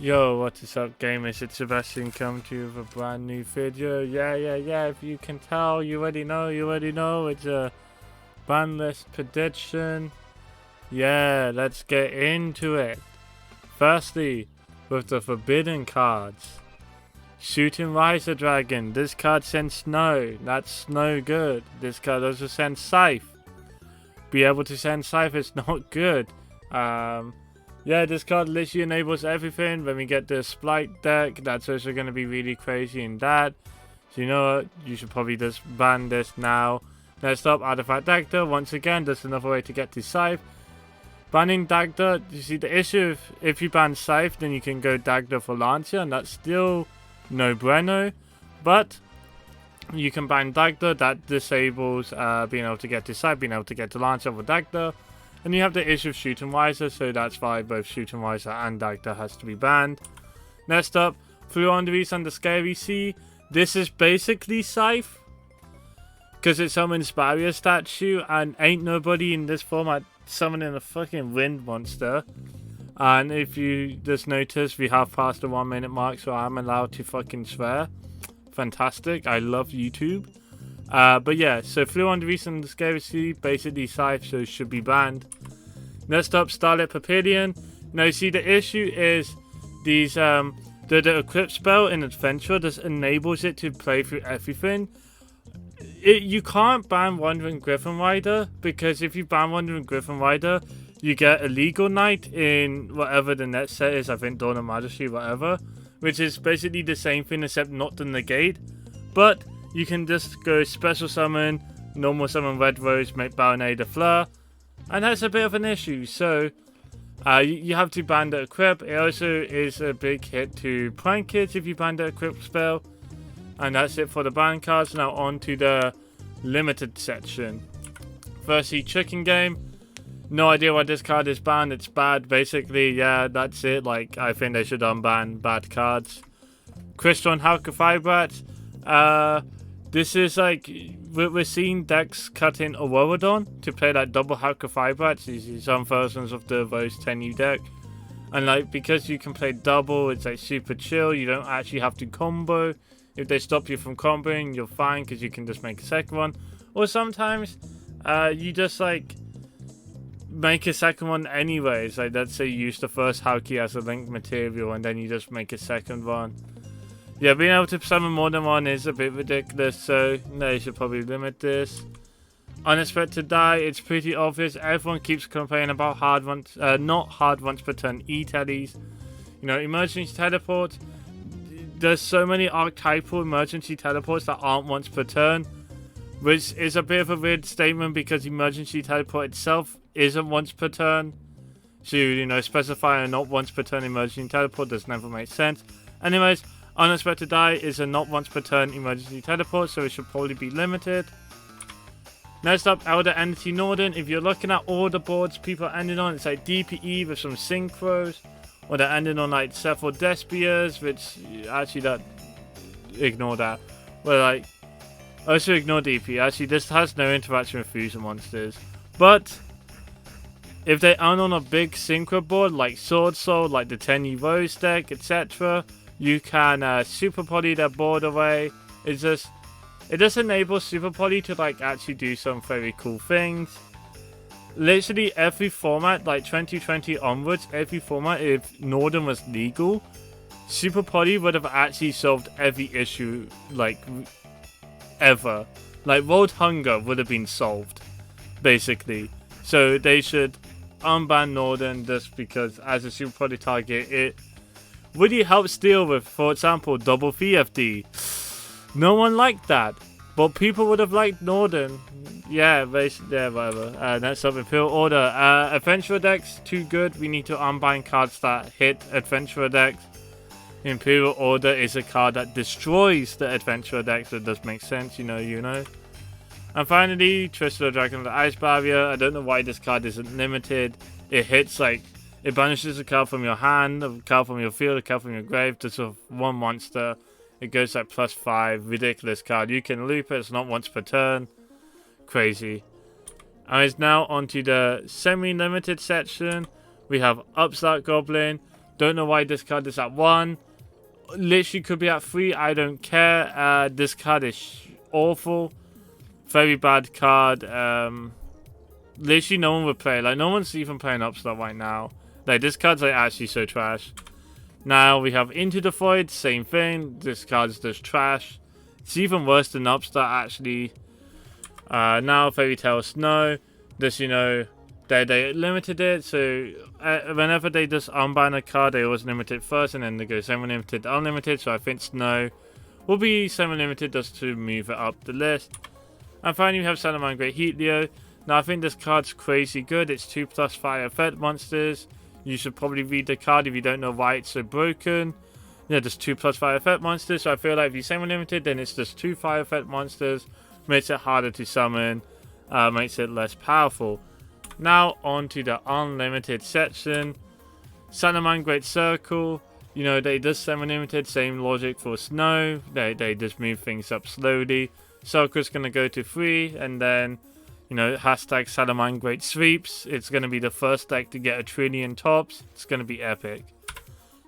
Yo, what is up, gamers? It's Sebastian coming to you with a brand new video. Yeah. If you can tell, you already know. It's a Banlist prediction. Yeah, let's get into it. Firstly, with the forbidden cards. Shooting Riser Dragon. This card sends Snow. That's no good. This card also sends Scythe. Be able to send Scythe is not good. Yeah, this card literally enables everything. When we get the Splight deck, that's also going to be really crazy in that. So you know what, you should probably just ban this now. Next up, Artifact Dagda. Once again, that's another way to get to Scythe. Banning Dagda, you see the issue, if you ban Scythe, then you can go Dagda for Lancer, and that's still no bueno. But you can ban Dagda, that disables being able to get to Scythe, being able to get to Lancer for Dagda. And you have the issue of Shooting Riser, so that's why both Shooting Riser and Dagda has to be banned. Next up, Fluonderis and the Scary Sea. This is basically Scythe, because it summons Barrier Statue, and ain't nobody in this format summoning a fucking wind monster. And if you just notice, we have passed the 1 minute mark, so I'm allowed to fucking swear. Fantastic, I love YouTube. But yeah, so Fluonderis and the Scary Sea, basically Scythe, so it should be banned. Next up, Starlit Papillion. Now, you see, the issue is these, the equip spell in Adventure just enables it to play through everything. You can't ban Wandering Griffin Rider, because if you ban Wandering Griffin Rider, you get Illegal Knight in whatever the next set is, I think Dawn of Majesty, whatever, which is basically the same thing except not the negate. But you can just go Special Summon, Normal Summon Red Rose, make Baronade a Fleur, and that's a bit of an issue. So you have to ban the equip. It also is a big hit to Prank Kids if you ban the equip spell. And that's it for the ban cards. Now on to the limited section. Firstly, Chicken Game. No idea why this card is banned. It's bad. Basically, yeah, that's it. Like, I think they should unban bad cards. Crystal and Halka Fibrats. This is like, we're seeing decks cut in Auroradon to play like double Halka Fibrats. These are some versions of the Rose 10U deck. And like, because you can play double, it's like super chill. You don't actually have to combo. If they stop you from comboing, you're fine because you can just make a second one. Or sometimes you just like make a second one anyways. Like, let's say you use the first Hauki as a link material and then you just make a second one. Yeah, being able to summon more than one is a bit ridiculous, so they should probably limit this. Unexpected Die, it's pretty obvious. Everyone keeps complaining about hard ones, not hard once per turn E-tellies. You know, emergency teleport. There's so many archetypal emergency teleports that aren't once per turn, which is a bit of a weird statement because emergency teleport itself isn't once per turn. So, you know, specifying a not once per turn emergency teleport does never make sense. Anyways, Unexpected Die is a not once per turn emergency teleport, so it should probably be limited. Next up, Elder Entity Norden. If you're looking at all the boards people are ending on, it's like DPE with some synchros. Or they're ending on like several Despias, which actually ignore that. Well, like, also ignore DP. Actually, this has no interaction with fusion monsters. But if they own on a big synchro board like Sword Soul, like the 10U Rose deck, etc., you can super poly their board away. It just enables super poly to like actually do some very cool things. Literally every format, like 2020 onwards, every format, if Norden was legal, Super Poly would have actually solved every issue, like, ever. Like, World Hunger would have been solved, basically. So they should unban Norden just because, as a Super Poly target, it really helps deal with, for example, double VFD. No one liked that, but people would have liked Norden. Yeah, basically, yeah, whatever. Next up, Imperial Order. Adventurer decks, too good. We need to unbind cards that hit Adventurer decks. Imperial Order is a card that destroys the Adventurer decks, so it does make sense, you know. And finally, Tristan Dragon of the Ice Barrier. I don't know why this card isn't limited. It hits, like, it banishes a card from your hand, a card from your field, a card from your grave, to sort of one monster. It goes like +5, ridiculous card. You can loop it, it's not once per turn. Crazy. And it's now onto the semi-limited section. We have Upstart Goblin. Don't know why this card is at 1. Literally could be at 3. I don't care. This card is awful. Very bad card. Literally no one would play. Like, no one's even playing Upstart right now. Like, this card's like actually so trash. Now we have Into the Void. Same thing. This card's just trash. It's even worse than Upstart actually. Now Fairy Tale Snow. This, you know, they limited it, so whenever they just unban a card, they always limit it first, and then they go semi-limited, unlimited. So I think Snow will be semi-limited just to move it up the list. And finally, we have Salamangreat Great Heatleo. Now I think this card's crazy good. It's 2+ fire effect monsters. You should probably read the card if you don't know why it's so broken. Yeah, just 2+ fire effect monsters. So I feel like if you semi-limited, then it's just 2 fire effect monsters. Makes it harder to summon. Makes it less powerful. Now on to the unlimited section. Salamangreat Great Circle. You know, they just semi-limited. Same logic for Snow. They just move things up slowly. Circle's going to go to 3. And then, you know, hashtag Salamangreat Great Sweeps. It's going to be the first deck to get 1 trillion tops. It's going to be epic.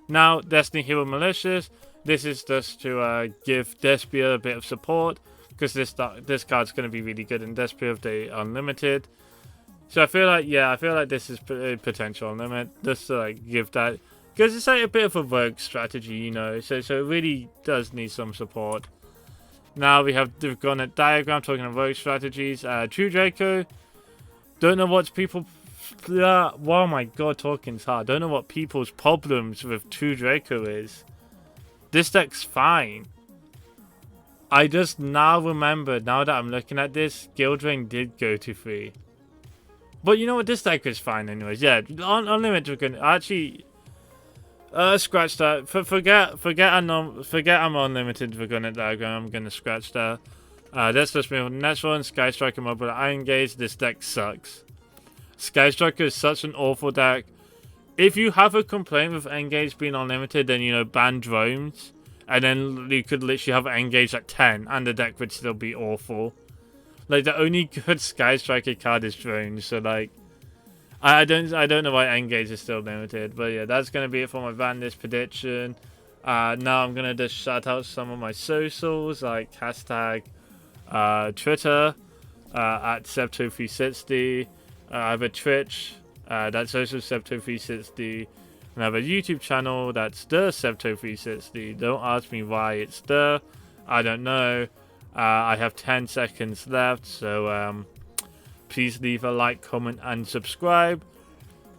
Now, Destiny Hero Malicious. This is just to give Despia a bit of support. Because this card's going to be really good in Despia if they unlimited. So I feel like, yeah, I feel like this is potential limit. Just to like give that, because it's like a bit of a rogue strategy, you know. So it really does need some support. Now we have the Goemon diagram talking about rogue strategies. True Draco. Don't know what's people. Oh my god, talking's hard. Don't know what people's problems with True Draco is. This deck's fine. I just now remember, now that I'm looking at this, Gildrain did go to 3. But you know what, this deck is fine anyways. Yeah, unlimited Dragon. Actually, scratch that. Forget I'm unlimited Dragon diagram. I'm gonna scratch that. Let's just move on to the next one. Sky Striker Mobile Iron Gauge. This deck sucks. Sky Striker is such an awful deck. If you have a complaint with Engage being unlimited, then, you know, ban drones. And then you could literally have Engage at 10 and the deck would still be awful. Like, the only good Sky Striker card is drones, so like, I don't know why Engage is still limited. But yeah, that's gonna be it for my Banlist prediction. Now I'm gonna just shout out some of my socials, like hashtag Twitter at Septo360. I have a Twitch, that's also Septo360. And I have a YouTube channel, that's the Septo360. Don't ask me why it's there. I don't know. I have 10 seconds left, so please leave a like, comment, and subscribe.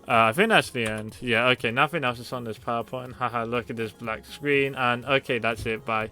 I think that's the end. Yeah, okay, nothing else is on this PowerPoint. Haha, look at this black screen. And okay, that's it. Bye.